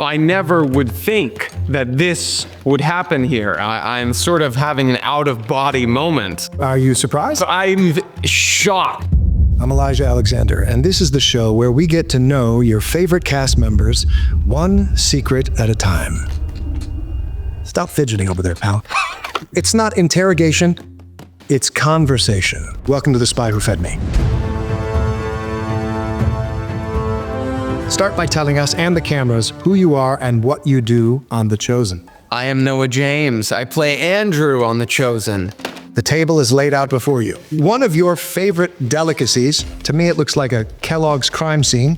I never would think that this would happen here. I'm sort of having an out-of-body moment. Are you surprised? I'm shocked. I'm Elijah Alexander, and this is the show where we get to know your favorite cast members one secret at a time. Stop fidgeting over there, pal. It's not interrogation, it's conversation. Welcome to The Spy Who Fed Me. Start by telling us and the cameras who you are and what you do on The Chosen. I am Noah James. I play Andrew on The Chosen. The table is laid out before you. One of your favorite delicacies, to me it looks like a Kellogg's crime scene.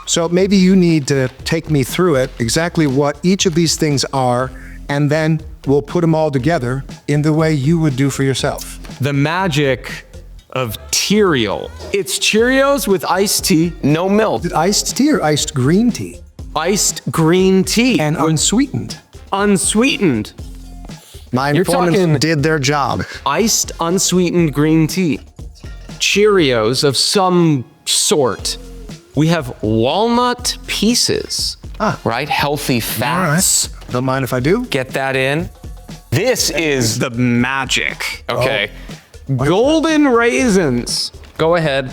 So maybe you need to take me through it, exactly what each of these things are, and then we'll put them all together in the way you would do for yourself. The magic of cereal. It's Cheerios with iced tea, no milk. Is it iced tea or iced green tea? Iced green tea. And unsweetened. Unsweetened. My You're informants talking- did their job. Iced unsweetened green tea. Cheerios of some sort. We have walnut pieces, right? Healthy fats. All right. Don't mind if I do. Get that in. This is the magic, okay? Golden raisins. Go ahead,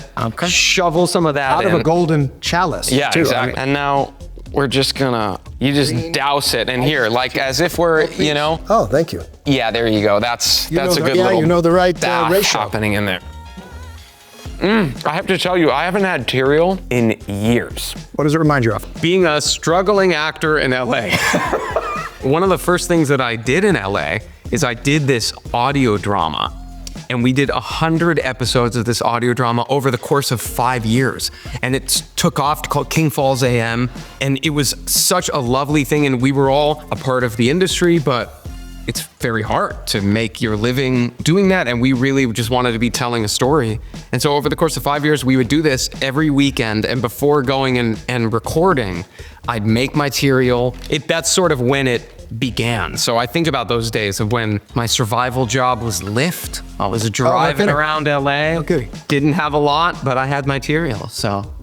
shovel some of that Out in. of a golden chalice. Yeah, too. exactly. And now we're just gonna, you just douse it in here, like as if we're, you know. Oh, thank you. Yeah, there you go. That's a good yeah, little you know the right bath ratio. happening in there. I have to tell you, I haven't had cereal in years. What does it remind you of? Being a struggling actor in LA, one of the first things that I did in LA is I did this audio drama. And we did 100 episodes of this audio drama over the course of 5 years. And it took off, called King Falls AM. And it was such a lovely thing. And we were all a part of the industry, but it's very hard to make your living doing that. And we really just wanted to be telling a story. And so over the course of 5 years, we would do this every weekend. And before going and recording, I'd make my cereal. That's sort of when it began. So I think about those days of when my survival job was Lyft. I was driving around LA. Okay. Didn't have a lot, but I had my cereal, so.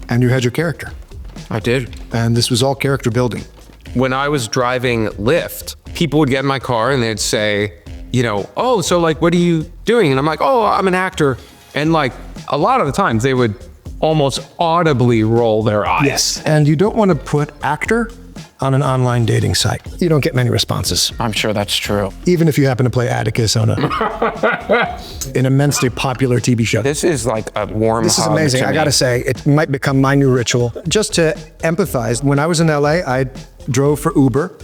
And you had your character. I did. And this was all character building. When I was driving Lyft, people would get in my car and they'd say, you know, oh, so like, what are you doing? And I'm like, oh, I'm an actor. And like, a lot of the times they would almost audibly roll their eyes. Yes. And you don't want to put actor on an online dating site. You don't get many responses. I'm sure that's true. Even if you happen to play Atticus on an immensely popular TV show. This is like a warm This is hug amazing. to I me. gotta say, it might become my new ritual. Just to empathize, when I was in LA, I drove for Uber.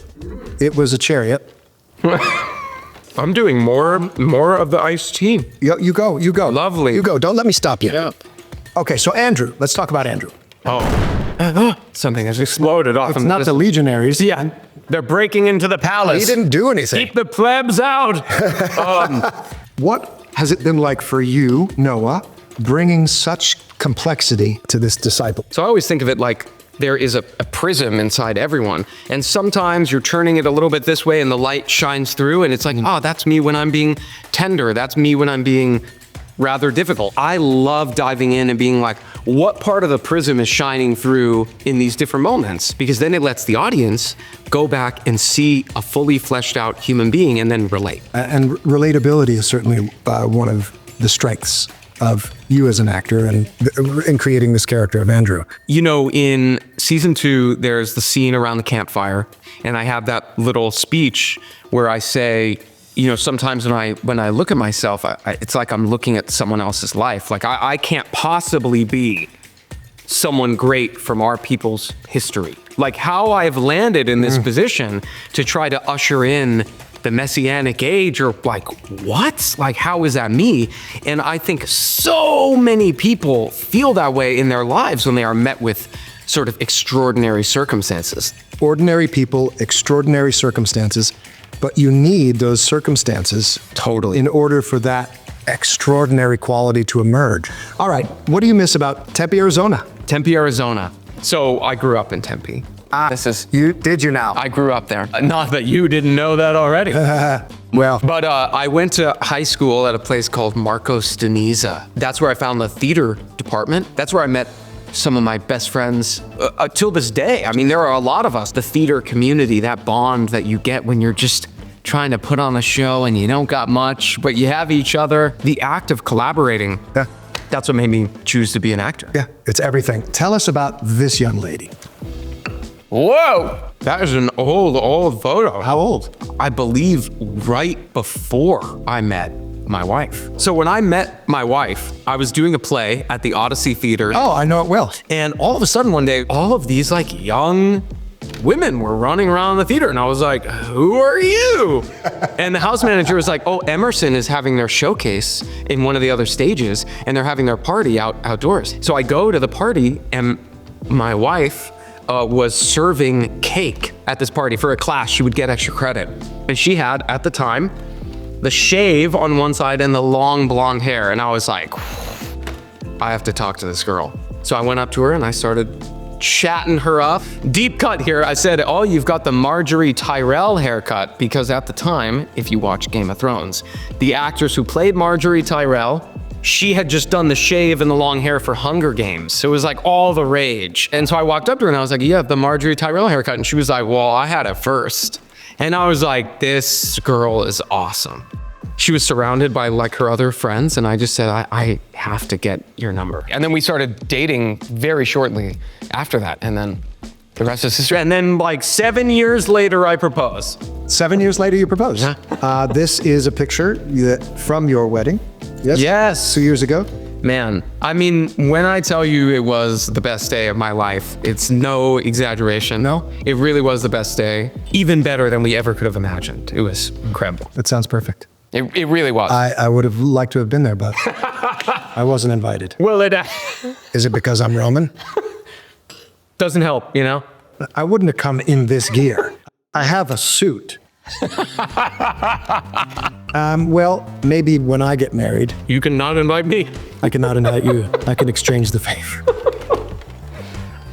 It was a chariot. I'm doing more of the iced tea. You go. Lovely. You go. Don't let me stop you. Yeah. Okay, so Andrew, let's talk about Andrew. Something has exploded off. It's not the Legionaries. Yeah, they're breaking into the palace. He didn't do anything. Keep the plebs out. What has it been like for you, Noah, bringing such complexity to this disciple? So I always think of it like there is a prism inside everyone. And sometimes you're turning it a little bit this way and the light shines through and it's like, oh, that's me when I'm being tender. That's me when I'm being rather difficult. I love diving in and being like, what part of the prism is shining through in these different moments? Because then it lets the audience go back and see a fully fleshed out human being and then relate. And relatability is certainly one of the strengths of you as an actor and in creating this character of Andrew. You know, in season 2, there's the scene around the campfire, and I have that little speech where I say, you know, sometimes when I look at myself, it's like I'm looking at someone else's life. Like I can't possibly be someone great from our people's history. Like how I've landed in this position to try to usher in the Messianic age, or like, what? Like, how is that me? And I think so many people feel that way in their lives when they are met with sort of extraordinary circumstances. Ordinary people, extraordinary circumstances, but you need those circumstances Totally. in order for that extraordinary quality to emerge. All right, what do you miss about Tempe, Arizona? Tempe, Arizona. So I grew up in Tempe. Did you now? I grew up there. Not that you didn't know that already. Well, But I went to high school at a place called Marcos Deniza. That's where I found the theater department. That's where I met some of my best friends till this day. I mean, there are a lot of us, the theater community, that bond that you get when you're just trying to put on a show and you don't got much, but you have each other. The act of collaborating, that's what made me choose to be an actor. Yeah, it's everything. Tell us about this young lady. Whoa! That is an old photo. How old? I believe right before I met my wife. So when I met my wife, I was doing a play at the Odyssey Theater. Oh, I know it well. And all of a sudden one day, all of these like young women were running around the theater and I was like, who are you? And the house manager was like, oh, Emerson is having their showcase in one of the other stages and they're having their party outdoors. So I go to the party and my wife was serving cake at this party for a class. She would get extra credit. And she had, at the time, the shave on one side and the long blonde hair. And I was like, I have to talk to this girl. So I went up to her and I started chatting her up. Deep cut here. I said, oh, you've got the Marjorie Tyrell haircut, because at the time, if you watch Game of Thrones, the actress who played Marjorie Tyrell, she had just done the shave and the long hair for Hunger Games. So it was like all the rage. And so I walked up to her and I was like, you have the Marjorie Tyrell haircut. And she was like, well, I had it first. And I was like, this girl is awesome. She was surrounded by like her other friends. And I just said, I have to get your number. And then we started dating very shortly after that. And then the rest is history. And then like 7 years later, I proposed. 7 years later, you proposed. Yeah. This is a picture from your wedding. Yes? Yes. 2 years ago. Man, I mean, when I tell you it was the best day of my life, it's no exaggeration. No? It really was the best day. Even better than we ever could have imagined. It was incredible. That sounds perfect. It really was. I would have liked to have been there, but I wasn't invited. Well, it Is it because I'm Roman? doesn't help, you know? I wouldn't have come in this gear. I have a suit. Well, maybe when I get married, You cannot invite me. I cannot invite you. I can exchange the favor.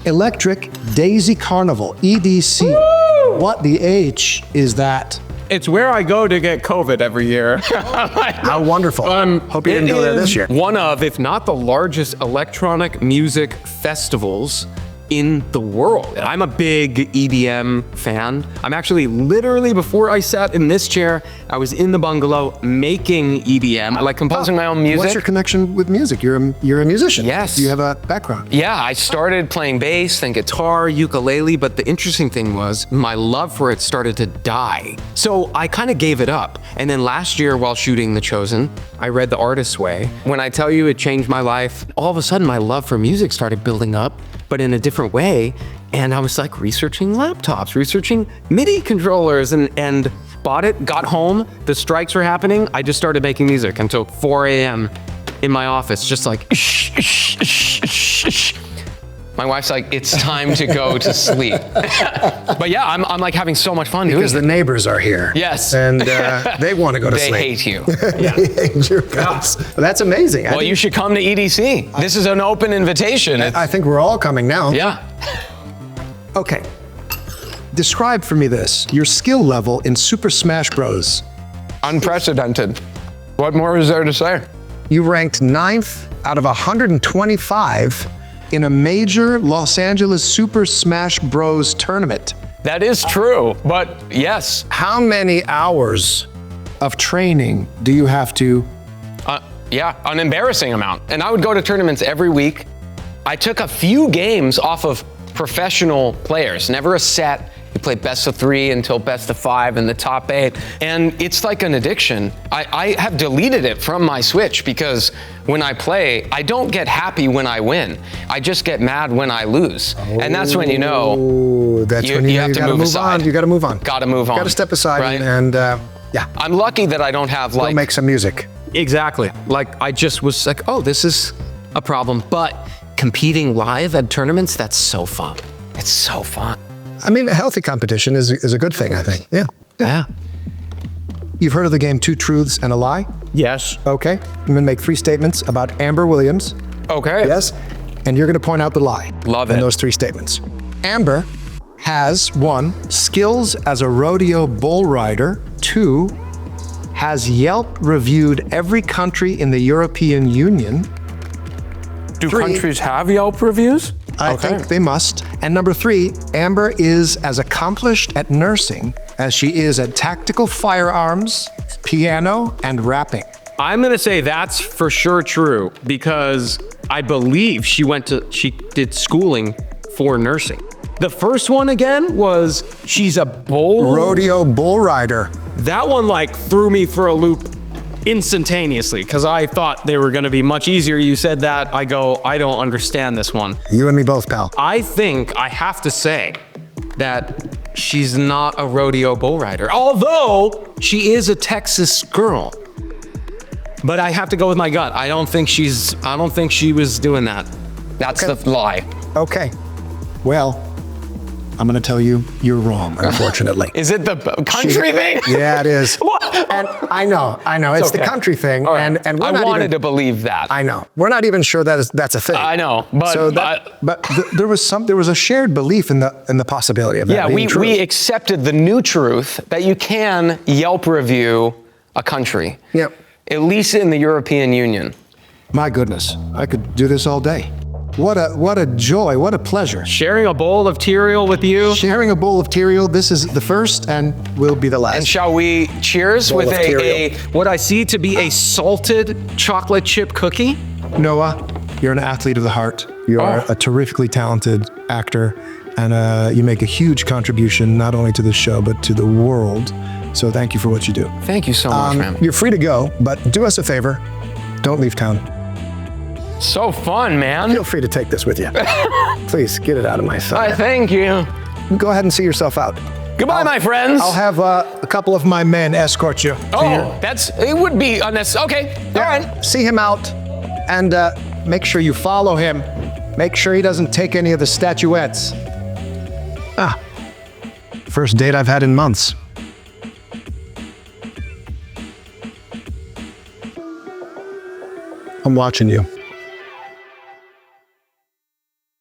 Electric Daisy Carnival, EDC. Woo! What the H is that? It's where I go to get COVID every year. How wonderful. Hope you didn't go there this year. One of, if not the largest electronic music festivals in the world. I'm a big EDM fan. I'm actually literally, before I sat in this chair, I was in the bungalow making EDM. I like composing my own music. What's your connection with music? You're a musician. Yes. You have a background. Yeah, I started playing bass, then guitar, ukulele, but the interesting thing was my love for it started to die. So I kind of gave it up. And then last year while shooting The Chosen, I read The Artist's Way. When I tell you it changed my life, all of a sudden my love for music started building up, but in a different way. And I was like researching laptops, researching MIDI controllers, and bought it, got home, the strikes were happening. I just started making music until 4 a.m. in my office, just like, My wife's like, it's time to go to sleep. But yeah, I'm like having so much fun doing Because it. the neighbors are here. Yes. And they want to go to They sleep. hate you. They hate your guts. Well, that's amazing. Well, you should come to EDC. This is an open invitation. I think we're all coming now. Yeah. Okay. Describe for me this, your skill level in Super Smash Bros. Unprecedented. What more is there to say? You ranked 9th out of 125 in a major Los Angeles Super Smash Bros. Tournament. That is true, but yes. How many hours of training do you have to? Yeah, an embarrassing amount. And I would go to tournaments every week. I took a few games off of professional players, never a set. You play best of 3 until best of 5 in the top 8. And it's like an addiction. I have deleted it from my Switch because when I play, I don't get happy when I win. I just get mad when I lose. And that's when you know That's you, when you have to gotta move on. aside. You got to move on. Gotta move on. Got to step aside right? and yeah, I'm lucky that I don't have go like... make some music. Exactly. Like I just was like, oh, this is a problem. But competing live at tournaments, that's so fun. It's so fun. I mean, a healthy competition is a good thing, I think. Yeah. Yeah. You've heard of the game Two Truths and a Lie? Yes. Okay. I'm going to make 3 statements about Amber Williams. Okay. Yes. And you're going to point out the lie. Love in it. those 3 statements. Amber has 1, skills as a rodeo bull rider. 2, has Yelp reviewed every country in the European Union. Do 3, countries have Yelp reviews? I think they must. And number 3, Amber is as accomplished at nursing as she is at tactical firearms, piano, and rapping. I'm gonna say that's for sure true because I believe she did schooling for nursing. The first one again was she's a Rodeo bull rider. That one like threw me for a loop instantaneously because I thought they were gonna be much easier. You said that, I go, I don't understand this one. You and me both, pal. I think I have to say that she's not a rodeo bull rider, although she is a Texas girl. But I have to go with my gut. I don't think she was doing that. That's the lie. Okay. Well, I'm going to tell you, you're wrong, unfortunately. Is it the country thing? Yeah, it is. What? And I know. It's the country thing. All right. And I wanted to believe that. I know. We're not even sure that's a thing. I know, but there was a shared belief in the possibility of that. Yeah, being true. we accepted the new truth that you can Yelp review a country. Yep. At least in the European Union. My goodness, I could do this all day. What a joy, what a pleasure. Sharing a bowl of cereal with you. Sharing a bowl of cereal, this is the first and will be the last. And shall we cheers Bowl with of a what I see to be a salted chocolate chip cookie? Noah, you're an athlete of the heart. You are a terrifically talented actor, and you make a huge contribution not only to the show, but to the world. So thank you for what you do. Thank you so much, man. You're free to go, but do us a favor. Don't leave town. So fun, man. Feel free to take this with you. Please, get it out of my sight. Thank you. Go ahead and see yourself out. Goodbye, my friends. I'll have a couple of my men escort you. It would be unnecessary. Okay, all right. See him out, and make sure you follow him. Make sure he doesn't take any of the statuettes. First date I've had in months. I'm watching you.